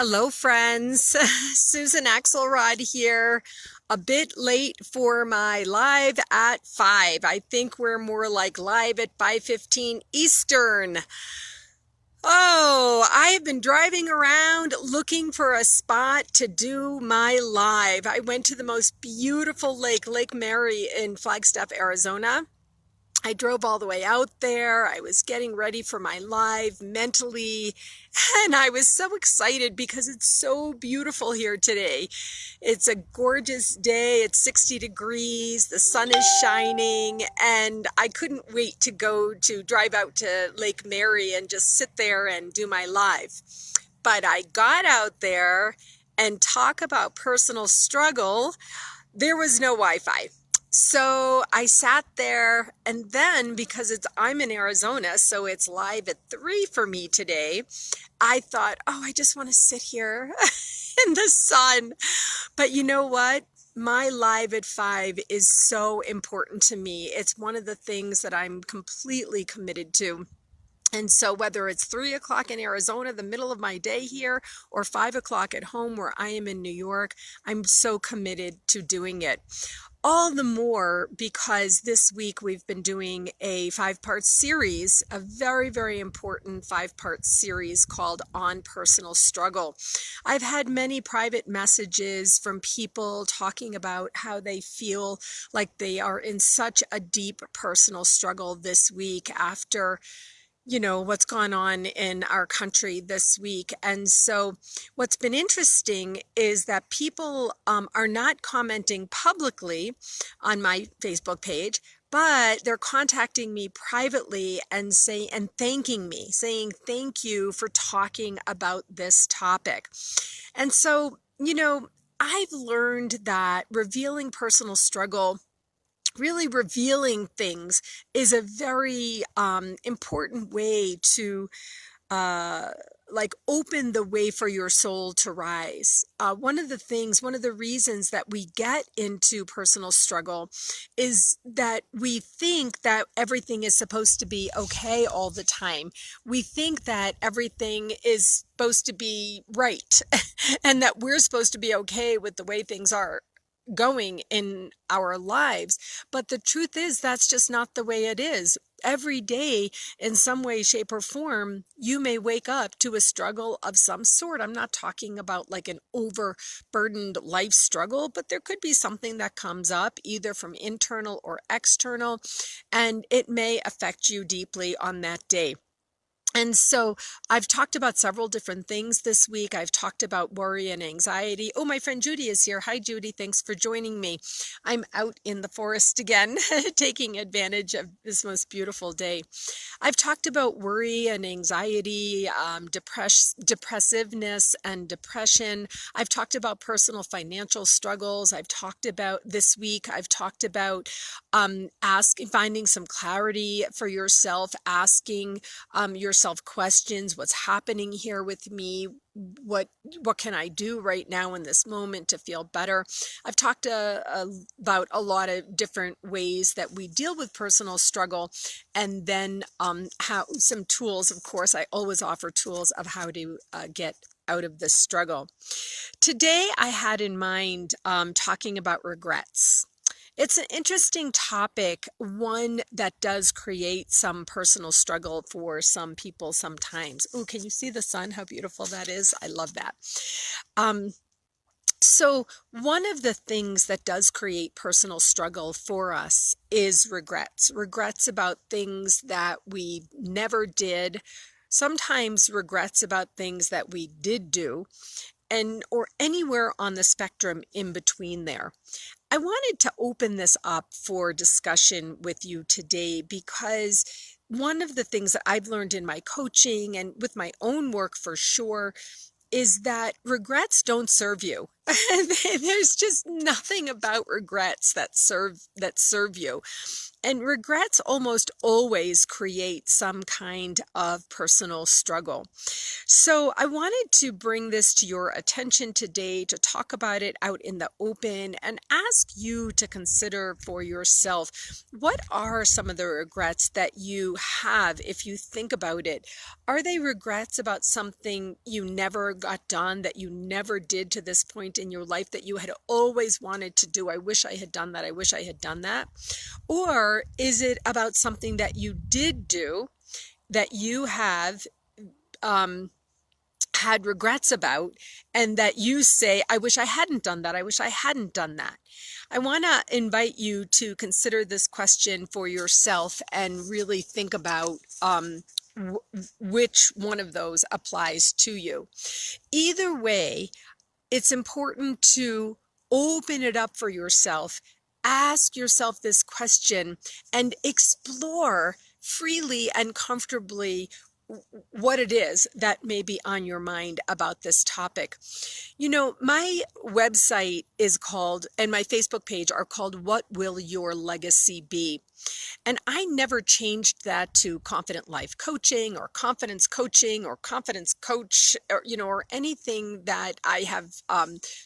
Hello, friends. Susan Axelrod here. A bit late for my live at 5. I think we're more like live at 5:15 Eastern. Oh, I have been driving around looking for a spot to do my live. I went to the most beautiful lake, Lake Mary in Flagstaff, Arizona. I drove all the way out there. I was getting ready for my live mentally, and I was so excited because it's so beautiful here today. It's a gorgeous day. It's 60 degrees. The sun is shining, and I couldn't wait to drive out to Lake Mary and just sit there and do my live. But I got out there and talk about personal struggle. There was no Wi-Fi. So I sat there, and then because I'm in Arizona, so it's live at 3 for me today, I thought, oh, I just want to sit here in the sun. But you know what? My live at 5 is so important to me. It's one of the things that I'm completely committed to. And so whether it's 3 o'clock in Arizona, the middle of my day here, or 5 o'clock at home where I am in New York, I'm so committed to doing it. All the more because this week we've been doing a 5-part series, a very, very important 5-part series called On Personal Struggle. I've had many private messages from people talking about how they feel like they are in such a deep personal struggle this week after what's gone on in our country this week. And so what's been interesting is that people are not commenting publicly on my Facebook page, but they're contacting me privately and thanking me, saying thank you for talking about this topic. And so, I've learned that revealing personal struggle, really revealing things, is a very important way to open the way for your soul to rise. One of the reasons that we get into personal struggle is that we think that everything is supposed to be okay all the time. We think that everything is supposed to be right and that we're supposed to be okay with the way things are going in our lives. But the truth is that's just not the way it is. Every day, in some way, shape, or form, you may wake up to a struggle of some sort. I'm not talking about like an overburdened life struggle, but there could be something that comes up either from internal or external, and it may affect you deeply on that day. And so I've talked about several different things this week. I've talked about worry and anxiety. Oh, my friend Judy is here. Hi, Judy. Thanks for joining me. I'm out in the forest again, taking advantage of this most beautiful day. I've talked about worry and anxiety, depressiveness and depression. I've talked about personal financial struggles. I've talked about finding some clarity for yourself, asking yourself questions. What's happening here with me? What can I do right now in this moment to feel better? I've talked about a lot of different ways that we deal with personal struggle, and then how some tools. Of course, I always offer tools of how to get out of this struggle. Today, I had in mind talking about regrets. It's an interesting topic, one that does create some personal struggle for some people sometimes. Oh, can you see the sun? How beautiful that is. I love that. So one of the things that does create personal struggle for us is regrets about things that we never did, sometimes regrets about things that we did do, or anywhere on the spectrum in between there. I wanted to open this up for discussion with you today because one of the things that I've learned in my coaching and with my own work for sure is that regrets don't serve you. There's just nothing about regrets that serve you. And regrets almost always create some kind of personal struggle. So I wanted to bring this to your attention today to talk about it out in the open and ask you to consider for yourself, what are some of the regrets that you have if you think about it? Are they regrets about something you never got done, that you never did to this point in your life that you had always wanted to do? I wish I had done that. I wish I had done that. Or is it about something that you did do that you have had regrets about, and that you say, I wish I hadn't done that. I wish I hadn't done that. I want to invite you to consider this question for yourself and really think about which one of those applies to you. Either way, it's important to open it up for yourself. Ask yourself this question and explore freely and comfortably what it is that may be on your mind about this topic. You know, my website is called, and my Facebook page are called, What Will Your Legacy Be? And I never changed that to Confident Life Coaching or Confidence Coaching or Confidence Coach, or, or anything that I have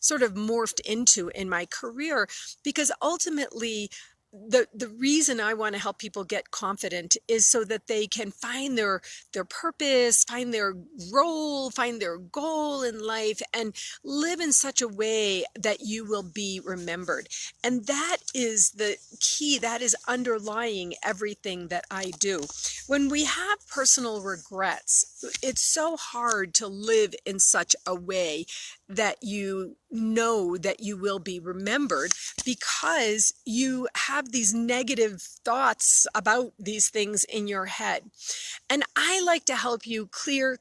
sort of morphed into in my career, because ultimately, the reason I want to help people get confident is so that they can find their purpose, find their role, find their goal in life, and live in such a way that you will be remembered. And that is the key. That is underlying everything that I do. When we have personal regrets, it's so hard to live in such a way that you know that you will be remembered, because you have these negative thoughts about these things in your head. And I like to help you clear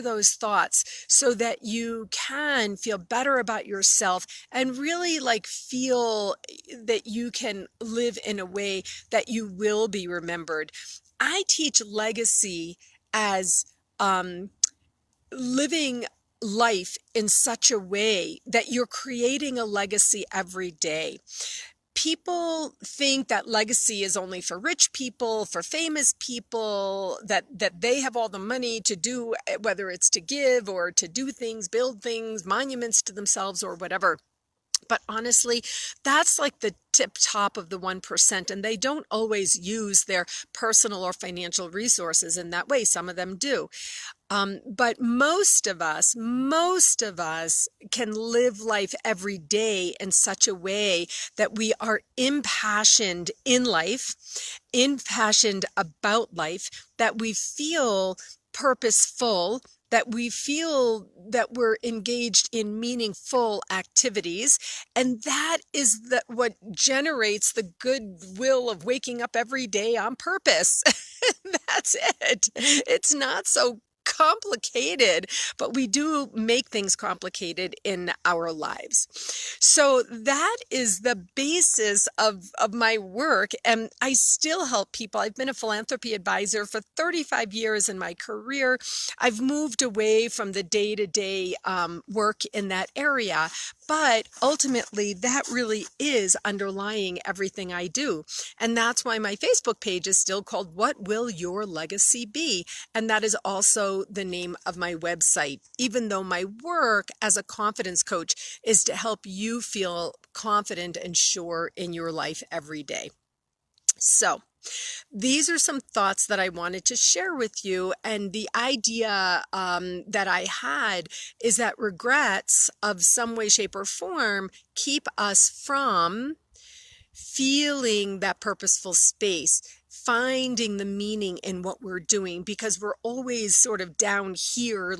those thoughts so that you can feel better about yourself and really feel that you can live in a way that you will be remembered. I teach legacy as living life in such a way that you're creating a legacy every day. People think that legacy is only for rich people, for famous people, that they have all the money to do, whether it's to give or to do things, build things, monuments to themselves or whatever. But honestly, that's like the tip top of the 1%, and they don't always use their personal or financial resources in that way. Some of them do. But most of us can live life every day in such a way that we are impassioned in life, impassioned about life, that we feel purposeful, that we feel that we're engaged in meaningful activities. And that is what generates the goodwill of waking up every day on purpose. That's it. It's not so complicated, but we do make things complicated in our lives. So that is the basis of my work, and I still help people. I've been a philanthropy advisor for 35 years in my career. I've moved away from the day-to-day work in that area, but ultimately that really is underlying everything I do. And that's why my Facebook page is still called What Will Your Legacy Be? And that is also the name of my website, even though my work as a confidence coach is to help you feel confident and sure in your life every day. So these are some thoughts that I wanted to share with you. And the idea that I had is that regrets of some way, shape, or form keep us from feeling that purposeful space, finding the meaning in what we're doing, because we're always sort of down here,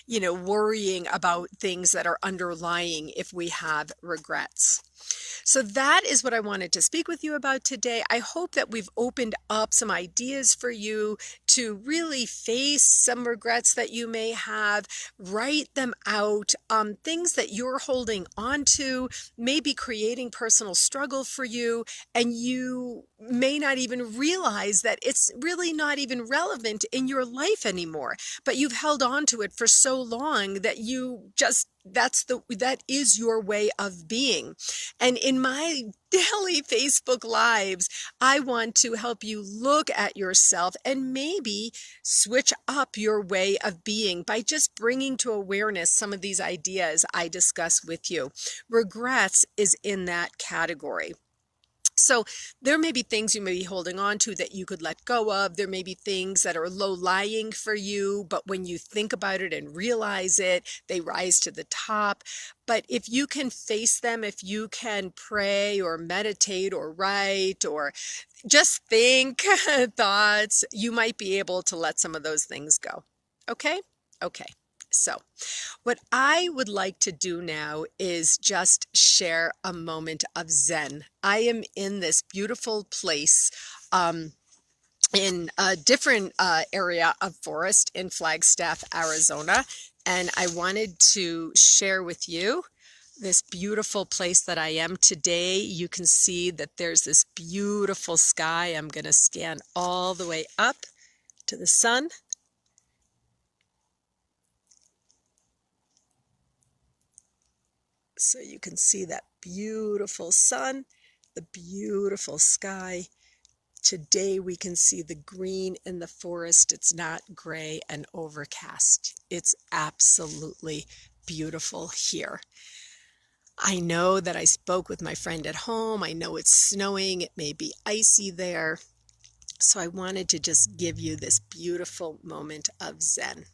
worrying about things that are underlying if we have regrets. So that is what I wanted to speak with you about today. I hope that we've opened up some ideas for you to really face some regrets that you may have, write them out. Things that you're holding on to may be creating personal struggle for you, and you may not even realize that it's really not even relevant in your life anymore, but you've held on to it for so long that you just that is your way of being. And in my daily Facebook lives, I want to help you look at yourself and maybe switch up your way of being by just bringing to awareness some of these ideas I discuss with you. Regrets is in that category. So there may be things you may be holding on to that you could let go of. There may be things that are low lying for you, but when you think about it and realize it, they rise to the top. But if you can face them, if you can pray or meditate or write or just think thoughts, you might be able to let some of those things go. Okay? Okay. So what I would like to do now is just share a moment of Zen. I am in this beautiful place in a different area of forest in Flagstaff, Arizona, and I wanted to share with you this beautiful place that I am today. You can see that there's this beautiful sky. I'm going to scan all the way up to the sun. So you can see that beautiful sun, the beautiful sky. Today we can see the green in the forest. It's not gray and overcast. It's absolutely beautiful here. I know that I spoke with my friend at home. I know it's snowing. It may be icy there. So I wanted to just give you this beautiful moment of Zen.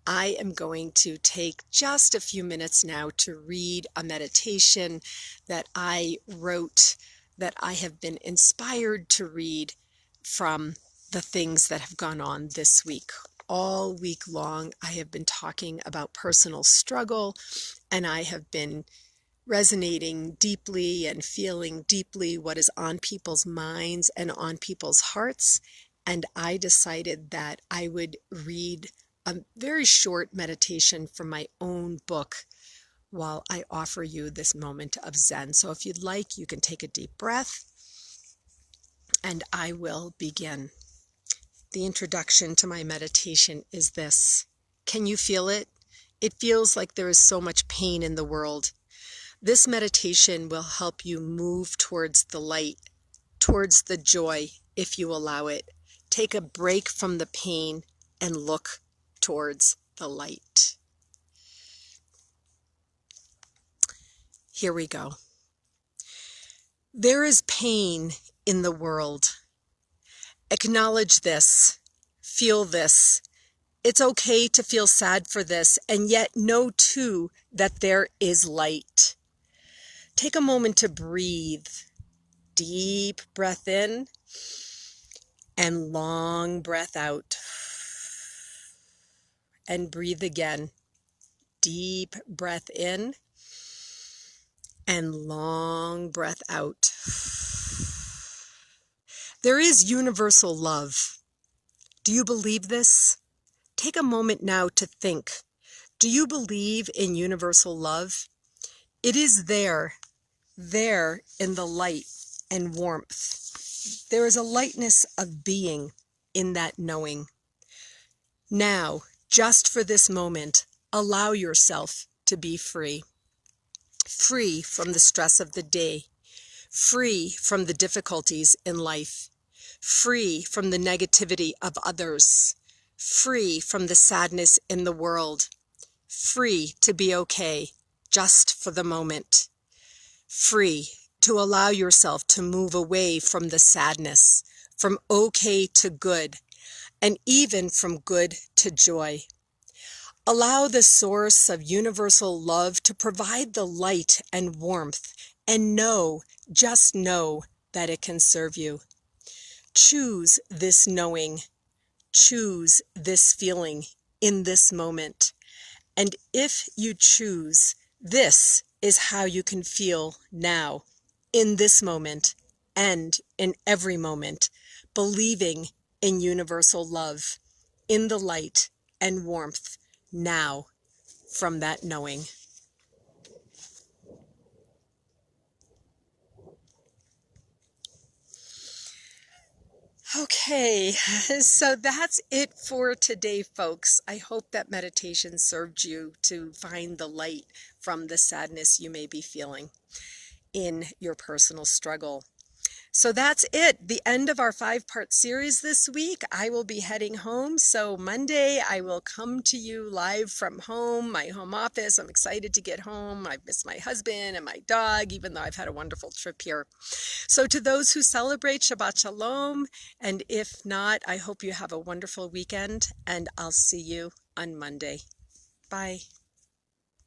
I am going to take just a few minutes now to read a meditation that I wrote, that I have been inspired to read from the things that have gone on this week. All week long, I have been talking about personal struggle, and I have been resonating deeply and feeling deeply what is on people's minds and on people's hearts. And I decided that I would read a very short meditation from my own book while I offer you this moment of Zen. So if you'd like, you can take a deep breath and I will begin. The introduction to my meditation is this. Can you feel it? It feels like there is so much pain in the world. This meditation will help you move towards the light, towards the joy, if you allow it. Take a break from the pain and look towards the light. Here we go. There is pain in the world. Acknowledge this. Feel this. It's okay to feel sad for this, and yet know too that there is light. Take a moment to breathe. Deep breath in and long breath out. And breathe again. Deep breath in and long breath out. There is universal love. Do you believe this? Take a moment now to think. Do you believe in universal love? It is there in the light and warmth. There is a lightness of being in that knowing. Now, just for this moment, allow yourself to be free. Free from the stress of the day. Free from the difficulties in life. Free from the negativity of others. Free from the sadness in the world. Free to be okay, just for the moment. Free to allow yourself to move away from the sadness, from okay to good, and even from good to joy. Allow the source of universal love to provide the light and warmth, and just know that it can serve you. Choose this knowing. Choose this feeling in this moment. And if you choose, this is how you can feel now, in this moment, and in every moment, believing in universal love, in the light and warmth, now, from that knowing. Okay, so that's it for today, folks. I hope that meditation served you to find the light from the sadness you may be feeling in your personal struggle. So that's it, the end of our 5-part series this week. I will be heading home. So Monday, I will come to you live from home, my home office. I'm excited to get home. I've missed my husband and my dog, even though I've had a wonderful trip here. So to those who celebrate, Shabbat Shalom. And if not, I hope you have a wonderful weekend, and I'll see you on Monday. Bye.